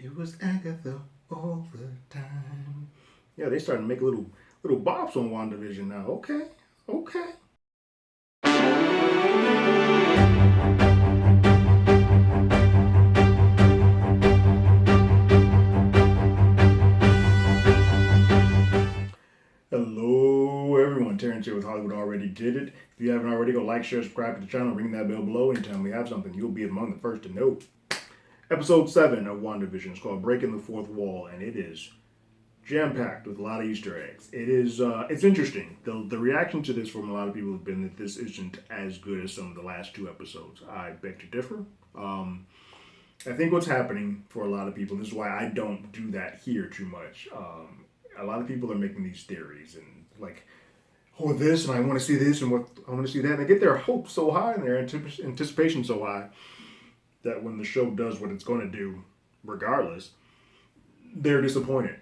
It was Agatha all the time. Yeah, they starting to make little bops on WandaVision now. Okay, okay. Hello, everyone. Terrence here with Hollywood Already Did It. If you haven't already, go like, share, subscribe to the channel, ring that bell below. Anytime we have something, you'll be among the first to know. Episode 7 of WandaVision is called Breaking the Fourth Wall, and it is jam-packed with a lot of Easter eggs. It's interesting. The reaction to this from a lot of people have been that this isn't as good as some of the last two episodes. I beg to differ. I think what's happening for a lot of people, this is why I don't do that here too much. A lot of people are making these theories and like, oh, this, and I want to see this, and what I want to see that. And they get their hopes so high and their anticipation so high that when the show does what it's going to do, regardless, they're disappointed.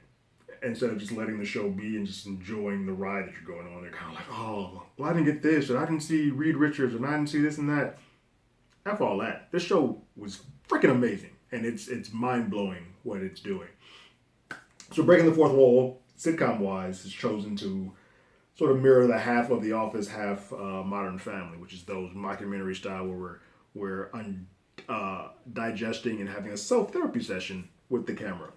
Instead of just letting the show be and just enjoying the ride that you're going on, they're kind of like, oh, well, I didn't get this, and I didn't see Reed Richards, and I didn't see this and that. After all that, this show was freaking amazing, and it's mind blowing what it's doing. So, Breaking the Fourth Wall, sitcom wise, is chosen to sort of mirror the half of The Office, half Modern Family, which is those mockumentary style where we're digesting and having a self therapy session with the camera.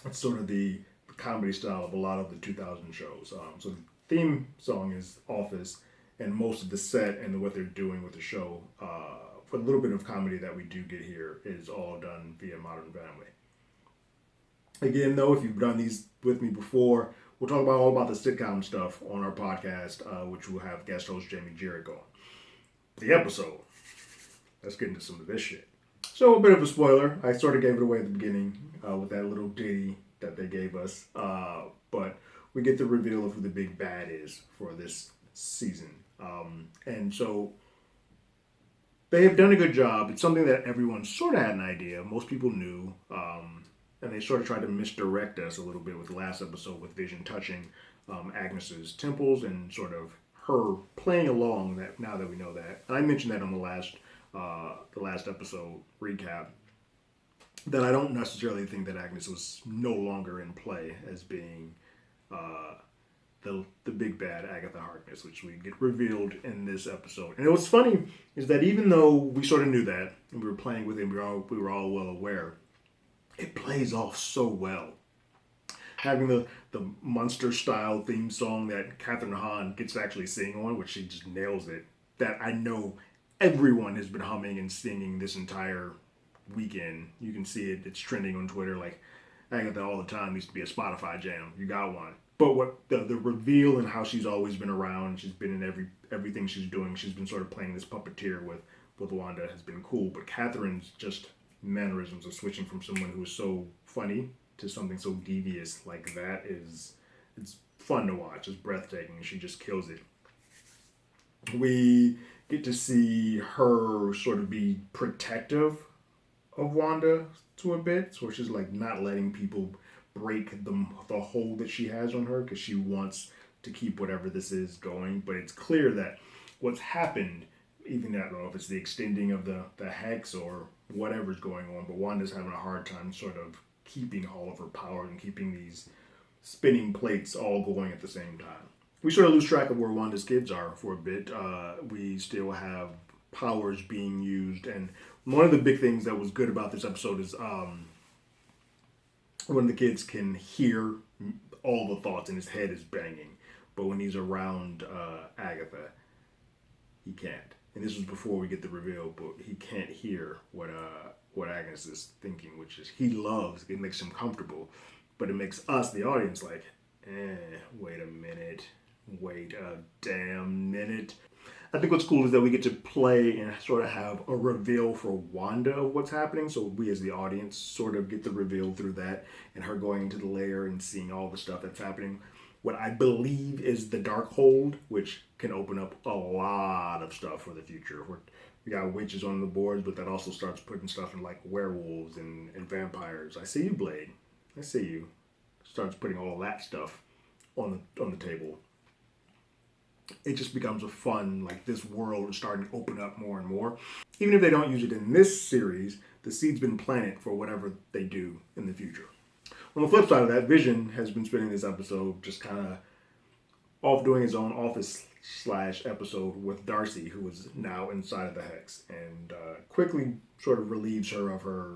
It's sort of the comedy style of a lot of the 2000 shows. So the theme song is Office, and most of the set and what they're doing with the show, for a little bit of comedy that we do get here, is all done via Modern Family. Again, though, if you've done these with me before, we'll talk all about the sitcom stuff on our podcast, which will have guest host Jamie Jarrett on. The episode. Let's get into some of this shit. So, a bit of a spoiler. I sort of gave it away at the beginning with that little ditty that they gave us. But we get the reveal of who the big bad is for this season. And so, they have done a good job. It's something that everyone sort of had an idea. Most people knew. And they sort of tried to misdirect us a little bit with the last episode with Vision touching Agnes's temples and sort of her playing along that now that we know that. And I mentioned that on the last episode recap, that I don't necessarily think that Agnes was no longer in play as being the big bad Agatha Harkness, which we get revealed in this episode. And what's funny is that even though we sort of knew that and we were playing with it, we were all well aware, it plays off so well. Having the monster style theme song that Catherine Hahn gets to actually sing on, which she just nails it, that I know everyone has been humming and singing this entire weekend. You can see it, it's trending on Twitter like Agatha all the time used to be a Spotify jam. You got one. But what the reveal and how she's always been around, she's been in everything she's doing, she's been sort of playing this puppeteer with Wanda has been cool. But Catherine's just mannerisms of switching from someone who is so funny to something so devious like that it's fun to watch. It's breathtaking. She just kills it. We get to see her sort of be protective of Wanda to a bit, so she's like not letting people break the hold that she has on her because she wants to keep whatever this is going. But it's clear that what's happened, even I don't know if it's the extending of the hex or whatever's going on, but Wanda's having a hard time sort of keeping all of her power and keeping these spinning plates all going at the same time. We sort of lose track of where Wanda's kids are for a bit. We still have powers being used, and one of the big things that was good about this episode is when the kids can hear all the thoughts and his head is banging, but when he's around Agatha, he can't. And this was before we get the reveal, but he can't hear what Agnes is thinking, which is he loves. It makes him comfortable, but it makes us, the audience, like, wait a minute, wait a damn minute. I think what's cool is that we get to play and sort of have a reveal for Wanda of what's happening. So we as the audience sort of get the reveal through that and her going into the lair and seeing all the stuff that's happening. What I believe is the Darkhold, which can open up a lot of stuff for the future. We got witches on the boards, but that also starts putting stuff in like werewolves and vampires. I see you, Blade. I see you. Starts putting all that stuff on the table. It just becomes a fun, like this world is starting to open up more and more. Even if they don't use it in this series, the seed's been planted for whatever they do On the flip side of that, Vision has been spending this episode just kind of off doing his own office / episode with Darcy, who is now inside of the Hex, and quickly sort of relieves her of her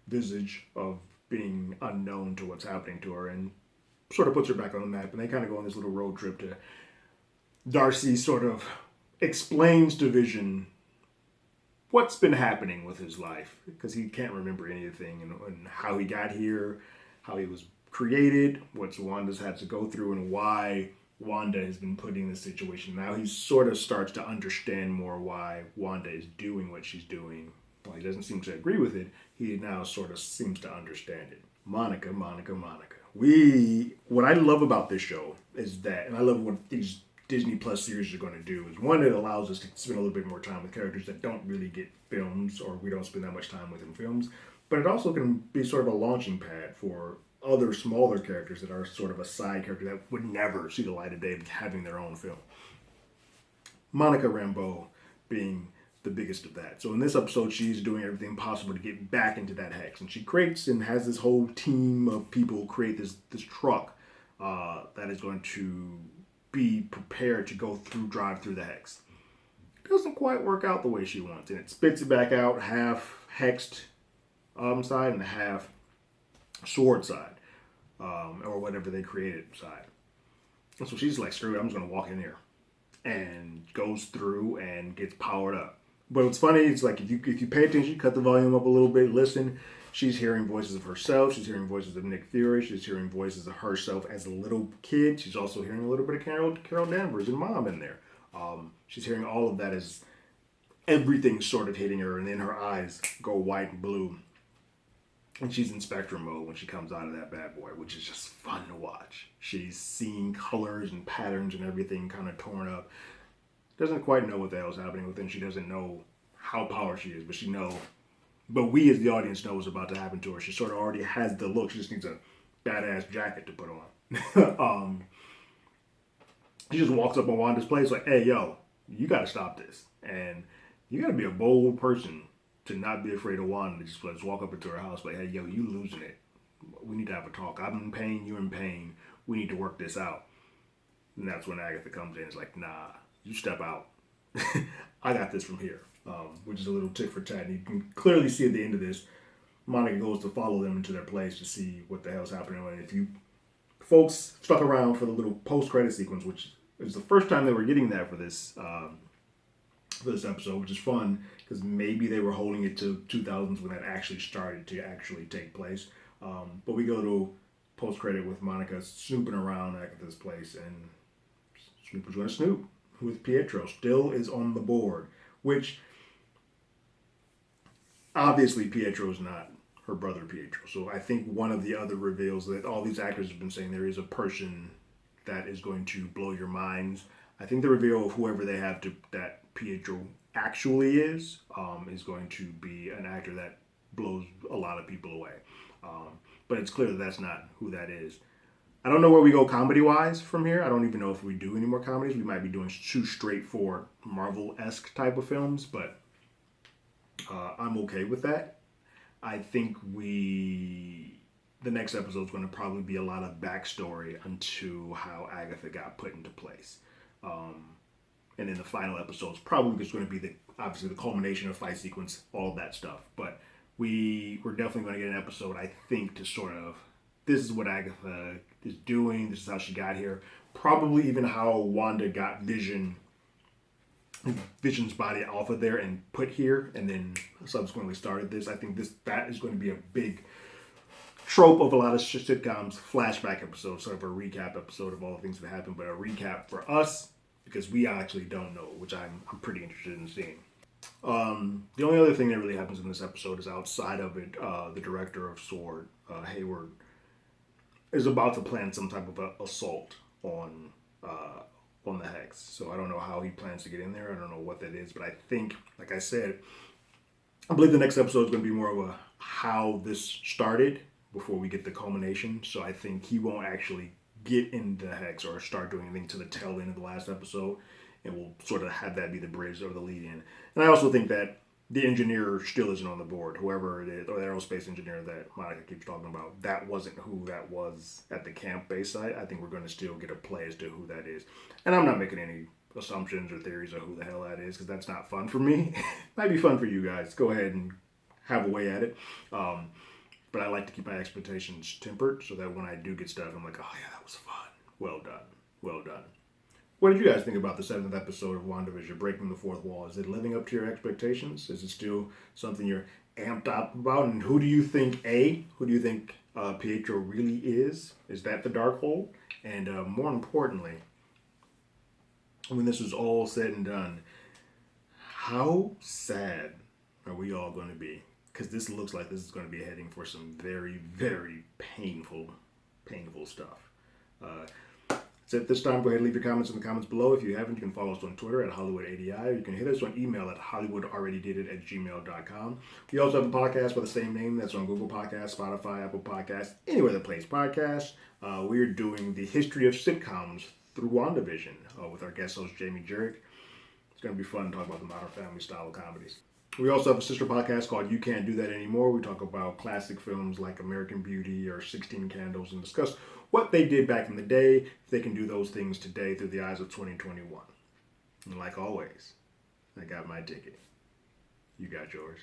visage of being unknown to what's happening to her, and sort of puts her back on the map. And they kind of go on this little road trip to Darcy sort of explains to Vision what's been happening with his life, because he can't remember anything, and how he got here, how he was created, what Wanda's had to go through, and why Wanda has been put in this situation. Now he sort of starts to understand more why Wanda is doing what she's doing. While he doesn't seem to agree with it, he now sort of seems to understand it. Monica. What I love about this show is that, and I love what these Disney Plus series are going to do, is one, it allows us to spend a little bit more time with characters that don't really get films, or we don't spend that much time with in films, but it also can be sort of a launching pad for other smaller characters that are sort of a side character that would never see the light of day having their own film. Monica Rambeau being the biggest of that. So in this episode, she's doing everything possible to get back into that Hex, and she creates and has this whole team of people create this truck that is going to be prepared to drive through the Hex. It doesn't quite work out the way she wants, and it spits it back out half hexed side and half sword side, or whatever they created side. And so she's like, screw it, I'm just gonna walk in here, and goes through and gets powered up. But what's funny, it's like if you pay attention, cut the volume up a little bit, listen. She's hearing voices of herself. She's hearing voices of Nick Fury. She's hearing voices of herself as a little kid. She's also hearing a little bit of Carol Danvers and Mom in there. She's hearing all of that as everything's sort of hitting her, and then her eyes go white and blue. And she's in Spectrum mode when she comes out of that bad boy, which is just fun to watch. She's seeing colors and patterns and everything kind of torn up. Doesn't quite know what the hell's happening with her. She doesn't know how powerful she is, but we as the audience know what's about to happen to her. She sort of already has the look. She just needs a badass jacket to put on. She just walks up on Wanda's place like, hey, yo, you got to stop this. And you got to be a bold person to not be afraid of Wanda. Just walk up into her house like, hey, yo, you losing it. We need to have a talk. I'm in pain. You're in pain. We need to work this out. And that's when Agatha comes in. It's like, nah, you step out. I got this from here. Which is a little tit for tat. And you can clearly see at the end of this, Monica goes to follow them into their place to see what the hell's happening. And if you folks stuck around for the little post-credit sequence, which is the first time they were getting that for this episode, which is fun, because maybe they were holding it to 2000s when that actually started to actually take place. But we go to post-credit with Monica snooping around Agatha's place, and Snoop going to snoop with Pietro. Still is on the board, which obviously Pietro is not her brother Pietro. So I think one of the other reveals that all these actors have been saying, there is a person that is going to blow your minds. I think the reveal of whoever they have that Pietro actually is going to be an actor that blows a lot of people away. But it's clear that that's not who that is. I don't know where we go comedy-wise from here. I don't even know if we do any more comedies. We might be doing two straightforward Marvel-esque type of films, but I'm okay with that. I think the next episode is going to probably be a lot of backstory into how Agatha got put into place. And then the final episode is probably just going to be obviously the culmination of fight sequence, all of that stuff. But we're definitely going to get an episode, I think, to sort of, this is what Agatha is doing, this is how she got here. Probably even how Wanda got Vision's body off of there and put here, and then subsequently started this. I think that is going to be a big trope of a lot of sitcoms, flashback episodes, sort of a recap episode of all the things that happened, but a recap for us, because we actually don't know, which I'm pretty interested in seeing. The only other thing that really happens in this episode is outside of it, the director of S.W.O.R.D., Hayward, is about to plan some type of assault on the Hex. So I don't know how he plans to get in there. I don't know what that is, but I think, like I said, I believe the next episode is going to be more of a how this started before we get the culmination. So I think he won't actually get in the Hex or start doing anything to the tail end of the last episode, and we'll sort of have that be the bridge or the lead in. And I also think that the engineer still isn't on the board. Whoever it is, or the aerospace engineer that Monica keeps talking about, that wasn't who that was at the camp base site. I think we're going to still get a play as to who that is. And I'm not making any assumptions or theories of who the hell that is because that's not fun for me. Might be fun for you guys. Go ahead and have a way at it. But I like to keep my expectations tempered so that when I do get stuff, I'm like, oh yeah, that was fun. Well done. Well done. What did you guys think about the 7th episode of WandaVision, Breaking the Fourth Wall? Is it living up to your expectations? Is it still something you're amped up about? And who do you think, Pietro really is? Is that the Darkhold? And more importantly, when this is all said and done, how sad are we all going to be? Because this looks like this is going to be heading for some very, very painful stuff. So at this time, go ahead and leave your comments in the comments below. If you haven't, you can follow us on Twitter at HollywoodADI, or you can hit us on email at HollywoodAlreadyDidIt@gmail.com. We also have a podcast by the same name that's on Google Podcasts, Spotify, Apple Podcasts, anywhere that plays podcasts. We're doing the history of sitcoms through WandaVision with our guest host, Jamie Jurek. It's going to be fun to talk about the Modern Family style of comedies. We also have a sister podcast called You Can't Do That Anymore. We talk about classic films like American Beauty or 16 Candles and discuss what they did back in the day, if they can do those things today through the eyes of 2021. And like always, I got my ticket. You got yours.